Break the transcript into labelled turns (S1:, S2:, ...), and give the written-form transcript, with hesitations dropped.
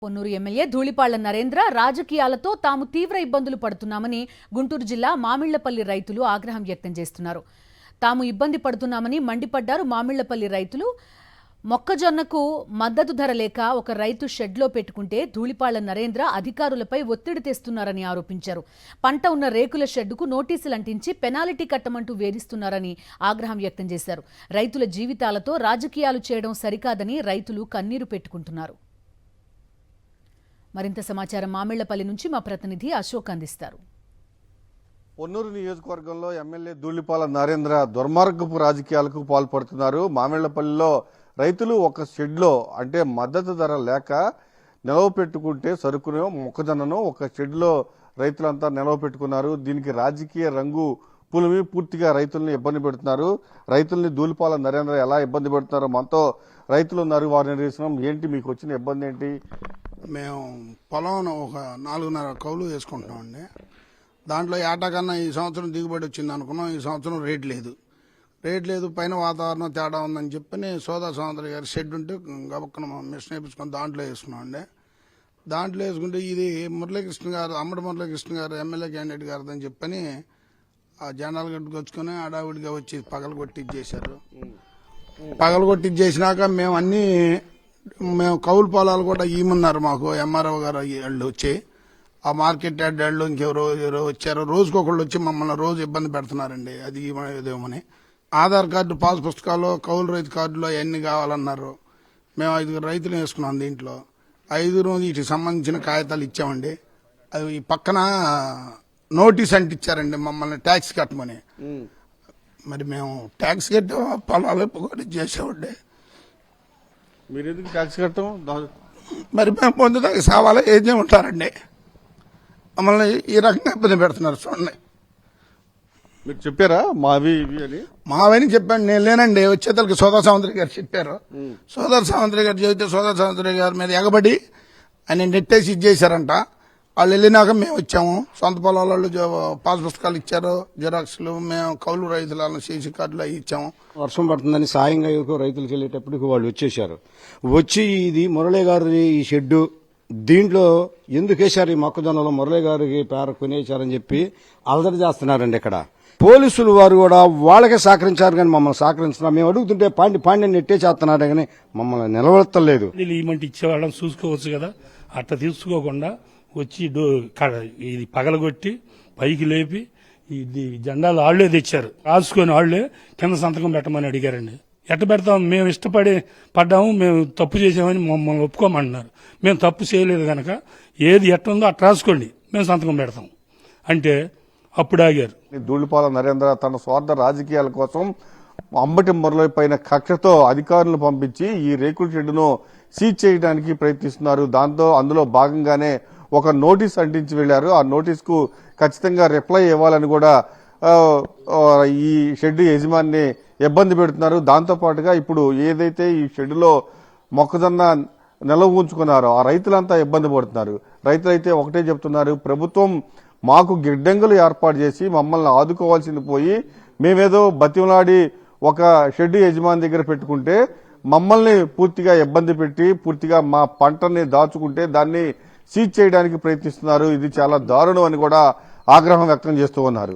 S1: Ponnuru MLA Dhulipalla Narendra రాజకీయాలతో తాము తీవ్ర ఇబ్బందులు పడుతున్నామని గుంటూరు జిల్లా మామిళ్లపల్లి రైతులు ఆగ్రహం వ్యక్తం చేస్తున్నారు. తాము ఇబ్బంది పడుతున్నామని మండిపడ్డారు. మామిళ్లపల్లి రైతులు మొక్కజొన్నకు మద్దతు ధర లేక ఒక రైతు షెడ్లో పెట్టుకుంటే ధూళిపాళ్ల నరేంద్ర అధికారులపై ఒత్తిడి తెస్తున్నారని ఆరోపించారు. పంట ఉన్న రేకుల షెడ్డుకు నోటీసులు అంటించి పెనాల్టీ కట్టమంటూ వేధిస్తున్నారని ఆగ్రహం వ్యక్తం చేశారు. రైతుల జీవితాలతో రాజకీయాలు చేయడం సరికాదని రైతులు కన్నీరు పెట్టుకుంటున్నారు. మరింత సమాచారం మామిళ్లపల్లి నుంచి మా ప్రతినిధి అశోక్ అందిస్తారు.
S2: పొన్నూరు నియోజకవర్గంలో ఎమ్మెల్యే ధూళిపాళ్ల నరేంద్ర దుర్మార్గపు రాజకీయాలకు పాల్పడుతున్నారు. మామిళ్లపల్లిలో రైతులు ఒక షెడ్లో అంటే మద్దతు ధర లేక నిలవ పెట్టుకుంటే సరుకును మొక్కజొన్నను ఒక షెడ్లో రైతులంతా నిలవ పెట్టుకున్నారు. దీనికి రాజకీయ రంగు పులిమి పూర్తిగా రైతుల్ని ఇబ్బంది పెడుతున్నారు. రైతుల్ని ధూళిపాళ్ల నరేంద్ర ఎలా ఇబ్బంది పెడుతున్నారో మనతో రైతులు ఉన్నారు, వారిని అడిగిస్తున్నాం. ఏంటి మీకు వచ్చిన ఇబ్బంది ఏంటి?
S3: మేము పొలం ఒక 4.5 కౌలు వేసుకుంటున్నామండి. దాంట్లో ఏటా కన్నా ఈ సంవత్సరం దిగుబడి వచ్చింది అనుకున్నాం. ఈ సంవత్సరం రేట్ లేదు, పైన వాతావరణం తేడా ఉందని చెప్పి సోదా సోదరి గారి షెడ్ ఉంటే గబక్కన మిషన్ వేపించుకొని దాంట్లో వేసుకున్నామండి. దాంట్లో వేసుకుంటే ఇది మురళీకృష్ణ గారు, అమ్మడి మురళీకృష్ణ గారు ఎమ్మెల్యే క్యాండిడేట్ గారు అని చెప్పని ఆ జనాలు గట్టుకొచ్చుకొని అడావిడిగా వచ్చి పగలగొట్టిచ్చేశారు. పగలగొట్టిచ్చేసినాక మేము కౌలు పొలాలు కూడా ఈమన్నారు. మాకు ఎంఆర్ఓ గారు వాళ్ళు వచ్చి ఆ మార్కెట్ యార్డ్ వాళ్ళు ఇంకెవరో వచ్చారు. రోజుకొకళ్ళు వచ్చి మమ్మల్ని రోజు ఇబ్బంది పెడుతున్నారండి. అది ఇదేమని ఆధార్ కార్డు, పాస్ పుస్తకాలు, కౌలు రైతు కార్డులు అవన్నీ కావాలన్నారు. మేము 5 రైతులు వేసుకున్నాం. దీంట్లో 5 వీటికి సంబంధించిన కాగితాలు ఇచ్చామండి. అది ఈ పక్కన నోటీస్ అంటించారండి మమ్మల్ని ట్యాక్స్ కట్టమని. మరి మేము ట్యాక్స్ కట్టే పొలాలు కూడా చేసామండి.
S2: మీరు ఎందుకు ట్యాక్స్ కట్టం?
S3: మరి మేము పొందుదాకా సావాలా ఏం ఉంటారండి. మమ్మల్ని ఈ రకంగా ఇబ్బంది పెడుతున్నారు. చూడండి,
S2: మీరు చెప్పారా మావి ఇవి అని?
S3: మావని చెప్పాను, నేను లేనండి. వచ్చేతలకి సోదా సావంత్రి గారు చెప్పారు. సోదా సావంత్రి గారు చెబితే సోదా సావంత్రి గారి మీద ఎగబడి ఆయన నెట్టేసి ఇచ్చేసారంట. వాళ్ళు వెళ్ళినాక మేము వచ్చాము. సొంత పొలాల పాస్ పుస్తకాలు ఇచ్చారు, జిరాక్స్లు. మేము కౌలు రైతులను సీసీ కార్డులు అవి ఇచ్చాము.
S4: వర్షం పడుతుందని సాయంగా రైతులకు వెళ్ళేటప్పటికి వాళ్ళు వచ్చేసారు. వచ్చి ఇది మురళీ గారి ఈ షెడ్డు, దీంట్లో ఎందుకు వేశారు ఈ మొక్కజొన్నలో మురళీ గారికి పేర కొనేశారని చెప్పి అలదడి చేస్తున్నారండి. ఇక్కడ పోలీసులు వారు కూడా వాళ్ళకే సహకరించారు, కానీ మమ్మల్ని సహకరించారు. మేము అడుగుతుంటే పాండి నెట్టేసేస్తున్నారు, కానీ మమ్మల్ని నిలబెట్టలేదు.
S5: ఇమంటే ఇచ్చేవాళ్ళని చూసుకోవచ్చు కదా, అట్లా తీసుకోకుండా వచ్చి ఇది పగలగొట్టి పైకి లేపి ఇది జెండాలు ఆళ్లే తెచ్చారు. రాసుకొని ఆళ్లే కింద సంతకం పెట్టమని అడిగారండి. ఎట్ట పెడతాం? మేము పడ్డాము, మేము తప్పు చేసామని మమ్మల్ని ఒప్పుకోమంటున్నారు. మేము తప్పు చేయలేదు కనుక ఏది ఎట్టుందో అట్లా రాసుకోండి, మేము సంతకం పెడతాం అంటే అప్పుడు ఆగారు.
S2: ధూళిపాళ్ల నరేంద్ర తన స్వార్థ రాజకీయాల కోసం అంబటి మురళి పైన కక్షతో అధికారులను పంపించి ఈ రేకుల షెడ్డును సీజ్ చేయడానికి ప్రయత్నిస్తున్నారు. అందులో భాగంగానే ఒక నోటీస్ అంటించి వెళ్లారు. ఆ నోటీస్ కు ఖచ్చితంగా రిప్లై ఇవ్వాలని కూడా ఈ షెడ్ యజమాని ఇబ్బంది పెడుతున్నారు. దాంతో పాటుగా ఇప్పుడు ఏదైతే ఈ షెడ్డులో మొక్కజొన్న నిల్వ ఉంచుకున్నారో ఆ రైతులంతా ఇబ్బంది పడుతున్నారు. రైతులైతే ఒకటే చెప్తున్నారు, ప్రభుత్వం మాకు గిడ్డంగులు ఏర్పాటు చేసి మమ్మల్ని ఆదుకోవాల్సింది పోయి మేమేదో బతిమలాడి ఒక షెడ్ యజమాని దగ్గర పెట్టుకుంటే మమ్మల్ని పూర్తిగా ఇబ్బంది పెట్టి పూర్తిగా మా పంటని దాచుకుంటే దాన్ని సీజ్ చేయడానికి ప్రయత్నిస్తున్నారు. ఇది చాలా దారుణం అని కూడా ఆగ్రహం వ్యక్తం చేస్తూ ఉన్నారు.